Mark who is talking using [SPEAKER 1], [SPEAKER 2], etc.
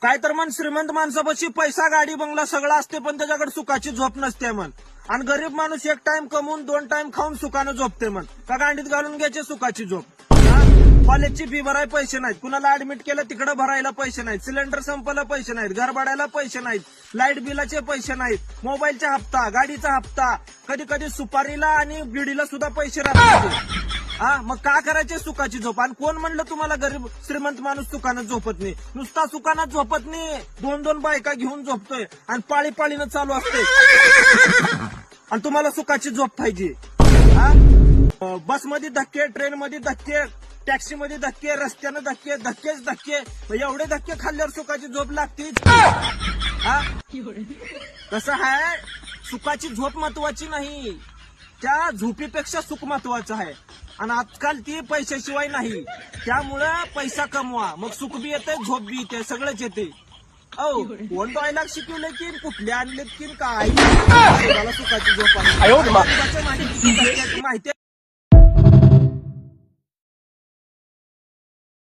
[SPEAKER 1] काय तर मन श्रीमंत माणसापाशी पैसा गाडी बंगला सगळं असते पण त्याच्याकडे सुखाची झोप नसते मन. आणि गरीब माणूस एक टाइम कमवून 2 टाइम खाऊन सुखानं झोपते मन. का गांडीत घालून घ्यायचे सुखाची झोप. कॉलेजची फी भरायला पैसे नाहीत, कुणाला ऍडमिट केलं तिकडे भरायला पैसे नाहीत, सिलेंडर संपलं पैसे नाहीत, घर भाड्याला पैसे नाहीत, लाईट बिलाचे पैसे नाहीत, मोबाईलचा हप्ता, गाडीचा हप्ता, कधी कधी सुपारीला आणि बिडीला सुद्धा पैसे राहतात. मग का करायचे सुखाची झोप. आणि कोण म्हणलं तुम्हाला गरीब श्रीमंत माणूस सुखानं झोपत नाही. नुसता सुखानं झोपत नाही, 2-2 बायका घेऊन झोपतोय आणि पाळी पाळीनं चालू असते. आणि तुम्हाला सुखाची झोप पाहिजे. बसमध्ये धक्के, ट्रेनमध्ये धक्के, टॅक्सीमध्ये धक्के, रस्त्यानं धक्के, धक्केच धक्के. एवढे धक्के खाल्ल्यावर सुखाची झोप लागते. कसं आहे, सुखाची झोप महत्वाची नाही, त्या झोपीपेक्षा सुख महत्वाचं आहे. आणि आजकाल ती पैशाशिवाय नाही. त्यामुळं पैसा कमवा, मग सुख बी येते, झोप बी येते, सगळंच येते. कोण डायलॉग शिकवले की कुठले आणलेत की काय. सुखाची झोप आहे माहिती